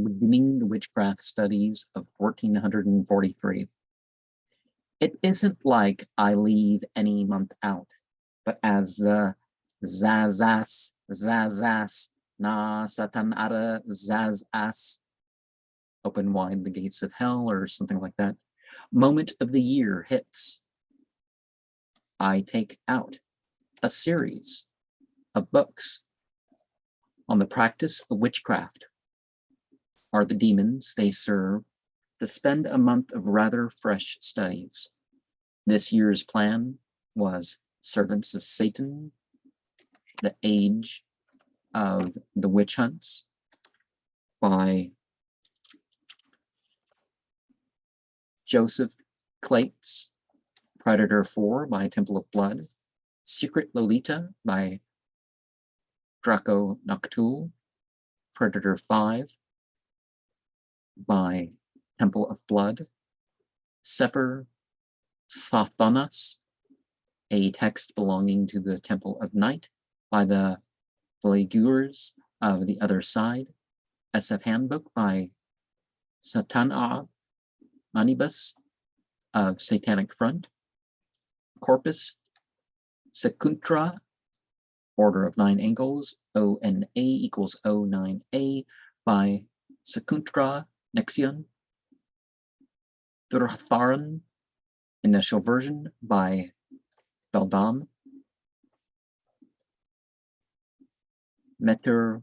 beginning the witchcraft studies of 1443. It isn't like I leave any month out, but as the Zazas, na Satanara Zazas, open wide the gates of hell or something like that, moment of the year hits, I take out a series of books on the practice of witchcraft. Are the demons they serve to spend a month of rather fresh studies. This year's plan was Servants of Satan, the Age of the Witch Hunts by Joseph Klaits, Predator 4 by Temple of Blood, Secret Lolita by Draco Noktul, Predator 5 by Temple of Blood, Sepher Sathanas, a text belonging to the Temple of Night by the Voligeurs of the Other Side, SF Handbook by Satanae, Manibus of Satanic Front, Corpus, Secuntra, Order of Nine Angles, ONA equals O9A by Secuntra, Nexion, Thurhfaran, initial version by Beldam, Meterwyrhta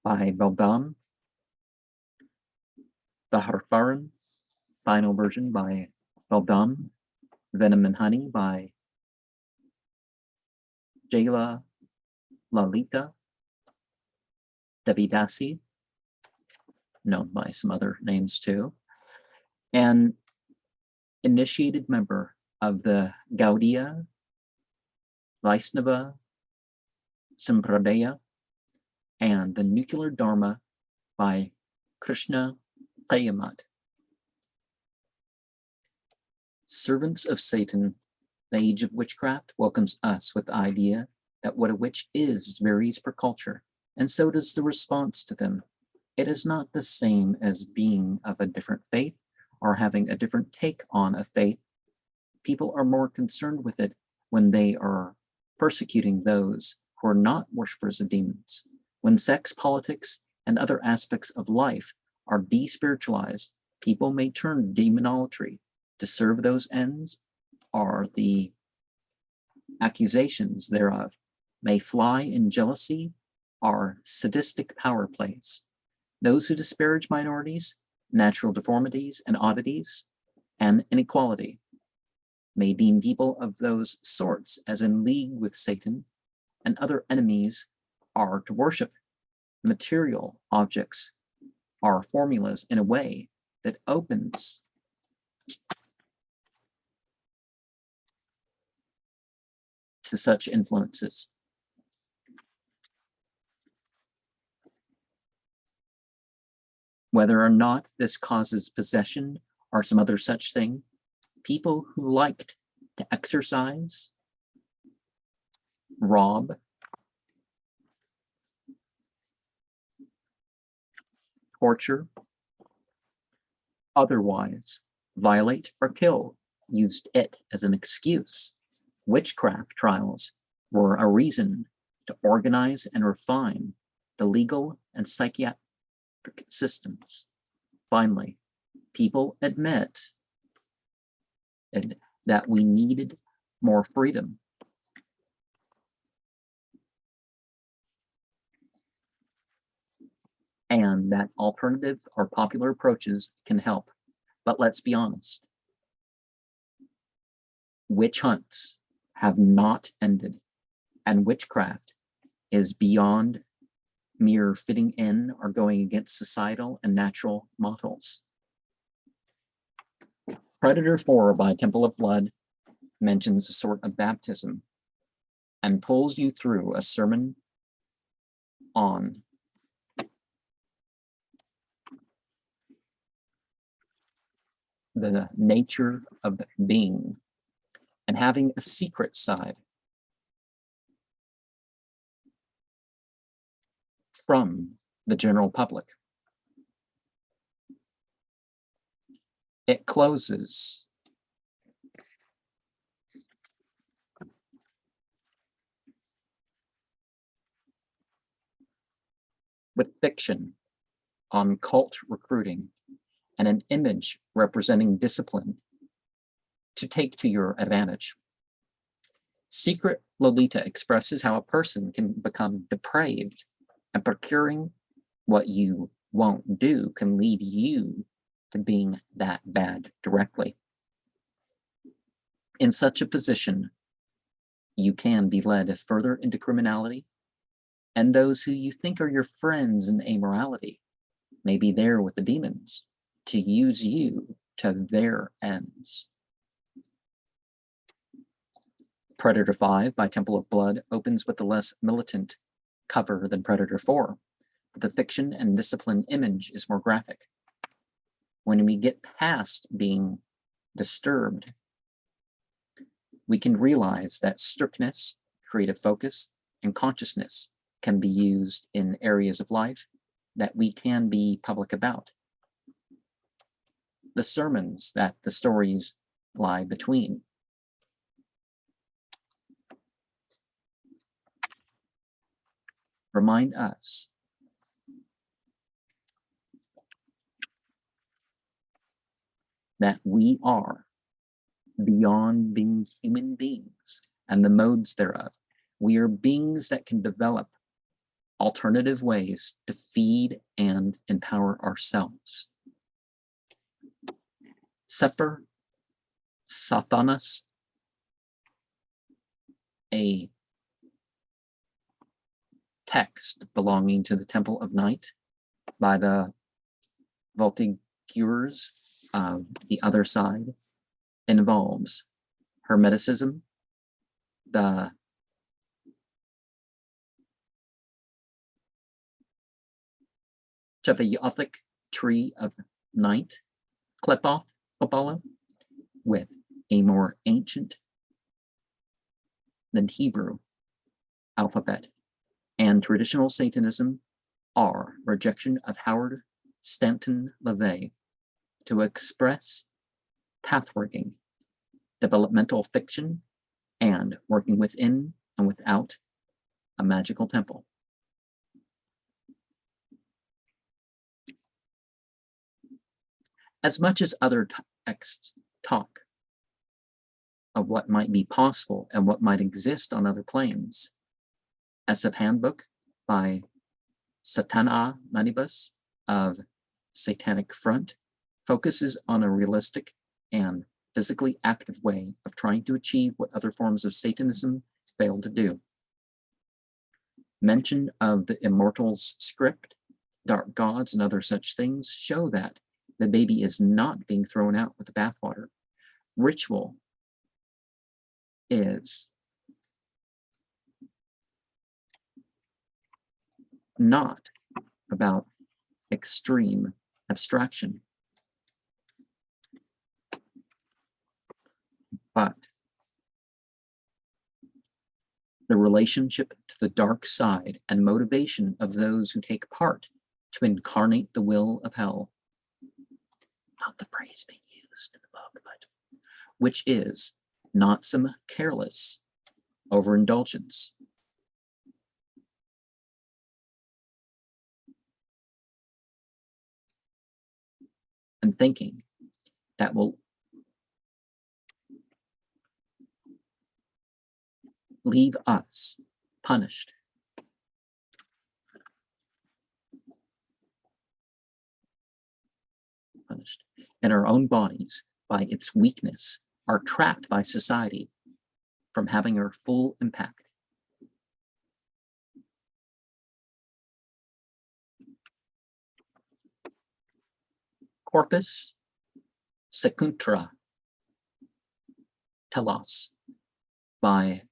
by Beldam, Thurhfaran, final version by Beldam, Venom and Honey by Jayalalita, Devi Dasi, known by some other names too, and initiated member of the Gaudiya, Vaisnava, Sampradaya, and the nuclear Dharma by Krishnaqayaamat. Servants of Satan, the Age of Witchcraft welcomes us with the idea that what a witch is varies per culture, and so does the response to them. It is not the same as being of a different faith or having a different take on a faith. People are more concerned with it when they are persecuting those who are not worshippers of demons. When sex, politics, and other aspects of life are despiritualized, people may turn to demonolatry to serve those ends, or the accusations thereof may fly in jealousy or sadistic power plays. Those who disparage minorities, natural deformities and oddities, and inequality may deem people of those sorts as in league with Satan and other enemies are to worship material objects or formulas in a way that opens to such influences. Whether or not this causes possession or some other such thing, people who liked to exercise, rob, torture, otherwise violate or kill used it as an excuse. Witchcraft trials were a reason to organize and refine the legal and psychiatric systems. Finally, people admit that we needed more freedom. And that alternative or popular approaches can help. But let's be honest. Witch hunts have not ended, and witchcraft is beyond mere fitting in or going against societal and natural models. Predator 4 by Temple of Blood mentions a sort of baptism and pulls you through a sermon on the nature of being and having a secret side from the general public. It closes with fiction on cult recruiting and an image representing discipline to take to your advantage. Secret Lolita expresses how a person can become depraved, and procuring what you won't do can lead you to being that bad directly. In such a position, you can be led further into criminality, and those who you think are your friends in amorality may be there with the demons to use you to their ends. Predator 5 by Temple of Blood opens with a less militant cover than Predator 4, but the fiction and discipline image is more graphic. When we get past being disturbed, we can realize that strictness, creative focus, and consciousness can be used in areas of life that we can be public about. The sermons that the stories lie between. Remind us that we are beyond being human beings and the modes thereof. We are beings that can develop alternative ways to feed and empower ourselves. Sepher, Sathanas, a text belonging to the Temple of Night by the Voligeurs of the other side, involves Hermeticism, the Jayalalita tree of night, Klepoth, Apollo, with a more ancient than Hebrew alphabet, and traditional Satanism are rejection of Howard Stanton LaVey to express pathworking, developmental fiction, and working within and without a magical temple. As much as other texts talk of what might be possible and what might exist on other planes, SF Handbook by Satanae Manibus of Satanic Front focuses on a realistic and physically active way of trying to achieve what other forms of Satanism failed to do. Mention of the Immortals script, dark gods, and other such things show that the baby is not being thrown out with the bathwater. Ritual is not about extreme abstraction, but the relationship to the dark side and motivation of those who take part to incarnate the will of hell. Not the phrase being used in the book, but which is not some careless overindulgence. And thinking that will leave us punished. In our own bodies by its weakness, are trapped by society from having our full impact. Corpus, Secuntra, telos by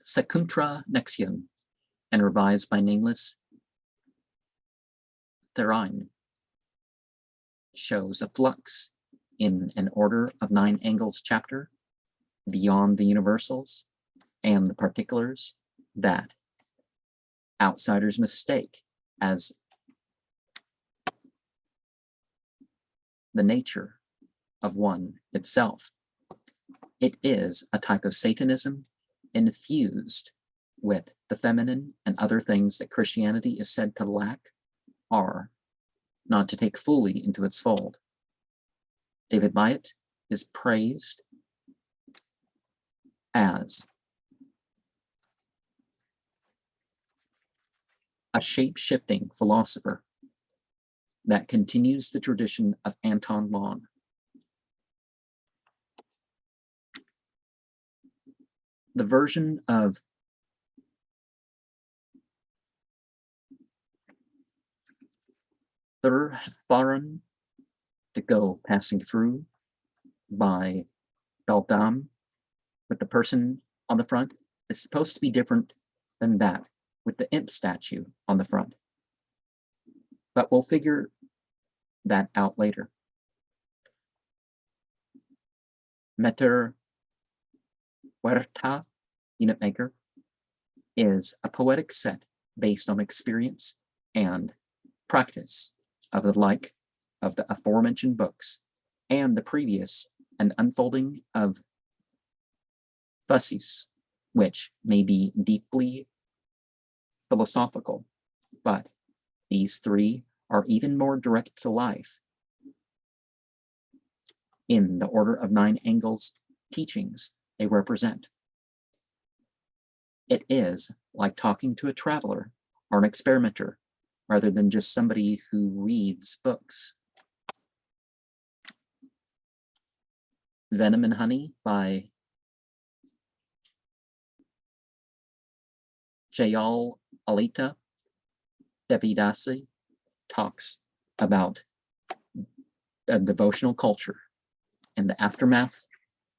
Secuntra Nexion and revised by nameless Thurhfaran, shows a flux in an order of 9 angles chapter beyond the universals and the particulars that outsiders mistake as the nature of one itself. It is a type of Satanism infused with the feminine and other things that Christianity is said to lack or not to take fully into its fold. David Myatt is praised as a shape-shifting philosopher that continues the tradition of Anton Long. The version of Thurhfaran, to go passing through, by Beldam, with the person on the front, is supposed to be different than that with the imp statue on the front. But we'll figure that out later. Meterwyrhta, unit maker, is a poetic set based on experience and practice of the like of the aforementioned books and the previous and unfolding of Thusis, which may be deeply philosophical, but these three are even more direct to life in the order of 9 angles teachings they represent. It is like talking to a traveler or an experimenter rather than just somebody who reads books. Venom and Honey by Jayalalita, Devi Dasi, talks about a devotional culture in the aftermath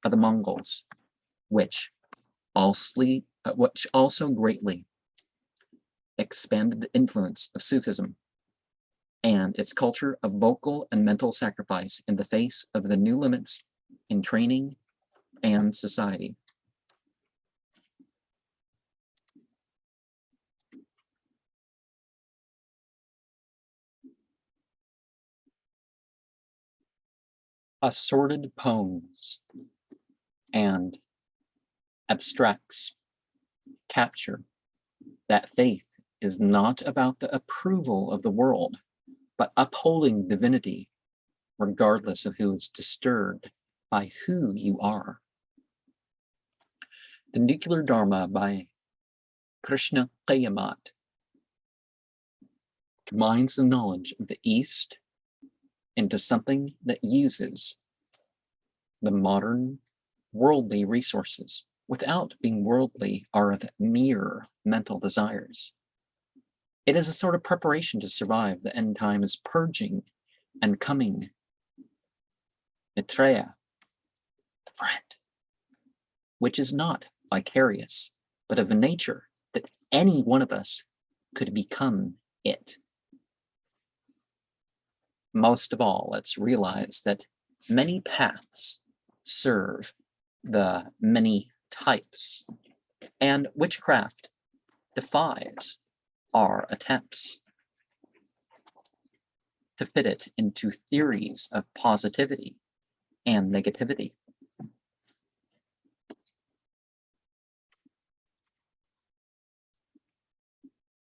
of the Mongols, which also greatly expanded the influence of Sufism and its culture of vocal and mental sacrifice in the face of the new limits in training and society. Assorted poems and abstracts capture that faith is not about the approval of the world, but upholding divinity, regardless of who is disturbed by who you are. The Nuclear Dharma by Krishnaqayaamat combines the knowledge of the East into something that uses the modern worldly resources without being worldly or of mere mental desires. It is a sort of preparation to survive the end times purging and coming. Maitreya, the friend, which is not vicarious, but of a nature that any one of us could become it. Most of all, let's realize that many paths serve the many types, and witchcraft defies our attempts to fit it into theories of positivity and negativity.